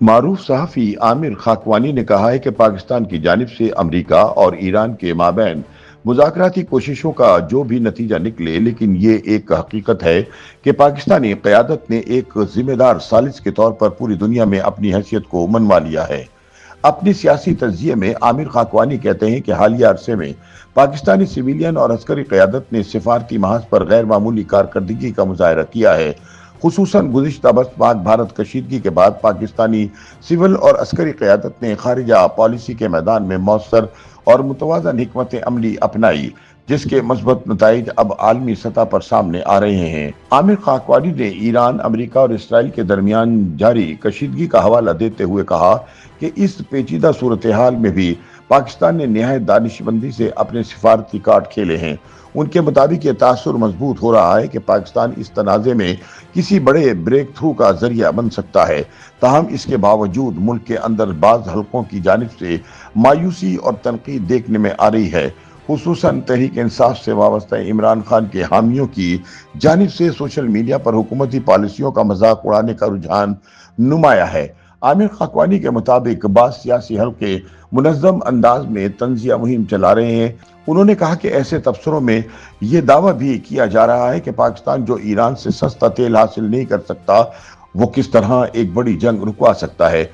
معروف صحافی عامر خاکوانی نے کہا ہے کہ پاکستان کی جانب سے امریکہ اور ایران کے مابین مذاکراتی کوششوں کا جو بھی نتیجہ نکلے، لیکن یہ ایک حقیقت ہے کہ پاکستانی قیادت نے ایک ذمہ دار ثالث کے طور پر پوری دنیا میں اپنی حیثیت کو منوا لیا ہے۔ اپنی سیاسی تجزیے میں عامر خاکوانی کہتے ہیں کہ حالیہ عرصے میں پاکستانی سویلین اور عسکری قیادت نے سفارتی محاذ پر غیر معمولی کارکردگی کا مظاہرہ کیا ہے، خصوصاً گزشتہ برس پاک بھارت کشیدگی کے بعد پاکستانی سول اور عسکری قیادت نے خارجہ پالیسی کے میدان میں مؤثر اور متوازن حکمت عملی اپنائی، جس کے مثبت نتائج اب عالمی سطح پر سامنے آ رہے ہیں۔ عامر خاکوانی نے ایران، امریکہ اور اسرائیل کے درمیان جاری کشیدگی کا حوالہ دیتے ہوئے کہا کہ اس پیچیدہ صورتحال میں بھی پاکستان نے نہایت دانشمندی سے اپنے سفارتی کارڈ کھیلے ہیں۔ ان کے مطابق یہ تاثر مضبوط ہو رہا ہے کہ پاکستان اس تنازع میں کسی بڑے بریک تھرو کا ذریعہ بن سکتا ہے، تاہم اس کے باوجود ملک کے اندر بعض حلقوں کی جانب سے مایوسی اور تنقید دیکھنے میں آ رہی ہے، خصوصاً تحریک انصاف سے وابستہ عمران خان کے حامیوں کی جانب سے سوشل میڈیا پر حکومتی پالیسیوں کا مذاق اڑانے کا رجحان نمایاں ہے۔ عامر خاکوانی کے مطابق بعض سیاسی حلقے منظم انداز میں تنزیہ مہم چلا رہے ہیں۔ انہوں نے کہا کہ ایسے تبصروں میں یہ دعویٰ بھی کیا جا رہا ہے کہ پاکستان جو ایران سے سستا تیل حاصل نہیں کر سکتا، وہ کس طرح ایک بڑی جنگ رکوا سکتا ہے،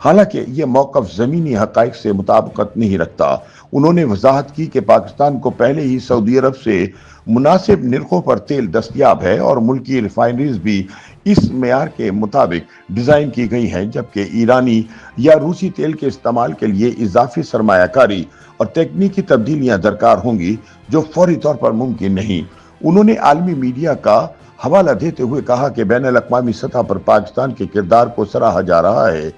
حالانکہ یہ موقف زمینی حقائق سے مطابقت نہیں رکھتا۔ انہوں نے وضاحت کی کہ پاکستان کو پہلے ہی سعودی عرب سے مناسب نرخوں پر تیل دستیاب ہے اور ملکی ریفائنریز بھی اس معیار کے مطابق ڈیزائن کی گئی ہیں، جبکہ ایرانی یا روسی تیل کے استعمال کے لیے اضافی سرمایہ کاری اور تکنیکی تبدیلیاں درکار ہوں گی، جو فوری طور پر ممکن نہیں۔ انہوں نے عالمی میڈیا کا حوالہ دیتے ہوئے کہا کہ بین الاقوامی سطح پر پاکستان کے کردار کو سراہا جا رہا ہے۔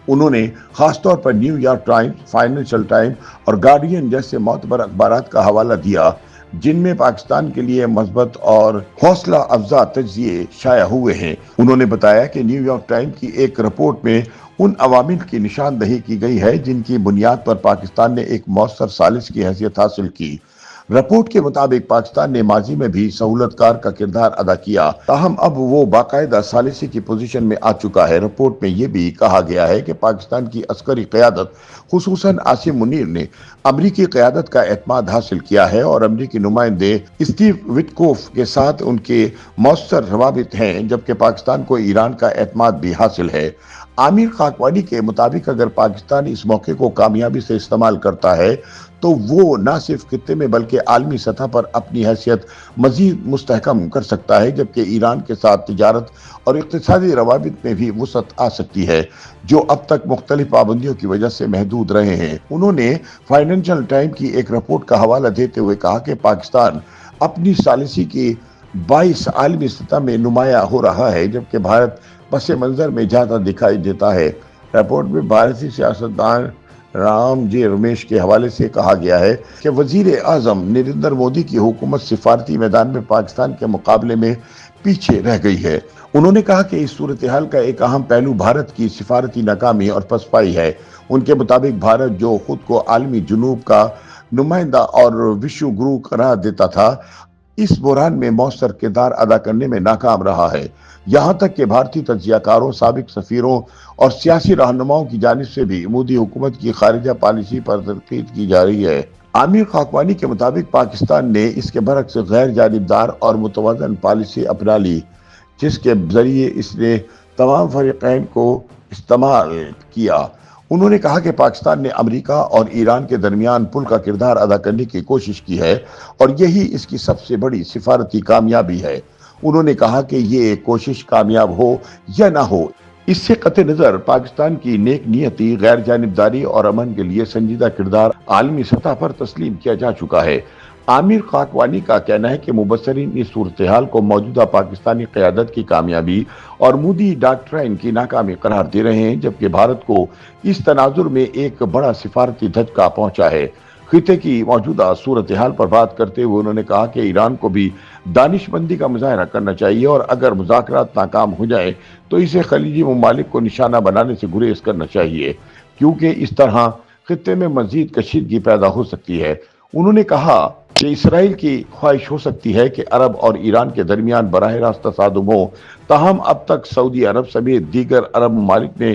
انہوں نے خاص طور پر New York Times, Financial Times اور گارڈین جیسے معتبر اخبارات کا حوالہ دیا، جن میں پاکستان کے لیے مثبت اور حوصلہ افزا تجزیے شائع ہوئے ہیں۔ انہوں نے بتایا کہ نیو یارک ٹائمز کی ایک رپورٹ میں ان عوامل کی نشاندہی کی گئی ہے جن کی بنیاد پر پاکستان نے ایک مؤثر ثالث کی حیثیت حاصل کی۔ رپورٹ کے مطابق پاکستان نے ماضی میں بھی سہولت کار کا کردار ادا کیا، تاہم اب وہ باقاعدہ ثالثی کی پوزیشن میں آ چکا ہے۔ رپورٹ میں یہ بھی کہا گیا ہے کہ پاکستان کی عسکری قیادت، خصوصاً عاصم منیر نے امریکی قیادت کا اعتماد حاصل کیا ہے اور امریکی نمائندے اسٹیو وٹکوف کے ساتھ ان کے مؤثر روابط ہیں، جبکہ پاکستان کو ایران کا اعتماد بھی حاصل ہے۔ عامر خاکوانی کے مطابق اگر پاکستان اس موقع کو کامیابی سے استعمال کرتا ہے تو وہ نہ صرف خطے میں بلکہ عالمی سطح پر اپنی حیثیت مزید مستحکم کر سکتا ہے، جبکہ ایران کے ساتھ تجارت اور اقتصادی روابط میں بھی وسعت آ سکتی ہے، جو اب تک مختلف پابندیوں کی وجہ سے محدود رہے ہیں۔ انہوں نے فائنینشل ٹائم کی ایک رپورٹ کا حوالہ دیتے ہوئے کہا کہ پاکستان اپنی ثالثی کی باعث عالمی سطح میں نمایاں ہو رہا ہے، جبکہ بھارت پس منظر میں زیادہ دکھائی دیتا ہے۔ رپورٹ میں بھارتی سیاستدان رام جی رمیش کے حوالے سے کہا گیا ہے کہ وزیر اعظم نریندر مودی کی حکومت سفارتی میدان میں پاکستان کے مقابلے میں پیچھے رہ گئی ہے۔ انہوں نے کہا کہ اس صورتحال کا ایک اہم پہلو بھارت کی سفارتی ناکامی اور پسپائی ہے۔ ان کے مطابق بھارت جو خود کو عالمی جنوب کا نمائندہ اور وشو گرو قرار دیتا تھا، اس بحران میں مؤثر کردار ادا کرنے میں ناکام رہا ہے، یہاں تک کہ بھارتی تجزیہ کاروں، سابق سفیروں اور سیاسی رہنماؤں کی جانب سے بھی مودی حکومت کی خارجہ پالیسی پر تنقید کی جا رہی ہے۔ عامر خاکوانی کے مطابق پاکستان نے اس کے برعکس غیر جانبدار اور متوازن پالیسی اپنا لی، جس کے ذریعے اس نے تمام فریقین کو استعمال کیا۔ انہوں نے کہا کہ پاکستان نے امریکہ اور ایران کے درمیان پل کا کردار ادا کرنے کی کوشش کی ہے اور یہی اس کی سب سے بڑی سفارتی کامیابی ہے۔ انہوں نے کہا کہ یہ کوشش کامیاب ہو یا نہ ہو، اس سے قطع نظر پاکستان کی نیک نیتی، غیر جانبداری اور امن کے لیے سنجیدہ کردار عالمی سطح پر تسلیم کیا جا چکا ہے۔ عامر خاکوانی کا کہنا ہے کہ مبصرین اس صورتحال کو موجودہ پاکستانی قیادت کی کامیابی اور مودی ڈاکٹرائن کی ناکامی قرار دے رہے ہیں، جبکہ بھارت کو اس تناظر میں ایک بڑا سفارتی دھچکا پہنچا ہے۔ خطے کی موجودہ صورتحال پر بات کرتے ہوئے انہوں نے کہا کہ ایران کو بھی دانشمندی کا مظاہرہ کرنا چاہیے اور اگر مذاکرات ناکام ہو جائیں تو اسے خلیجی ممالک کو نشانہ بنانے سے گریز کرنا چاہیے، کیونکہ اس طرح خطے میں مزید کشیدگی پیدا ہو سکتی ہے۔ انہوں نے کہا کہ اسرائیل کی خواہش ہو سکتی ہے کہ عرب اور ایران کے درمیان براہ راست تصادم ہو، تاہم اب تک سعودی عرب سمیت دیگر عرب ممالک نے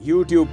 YouTube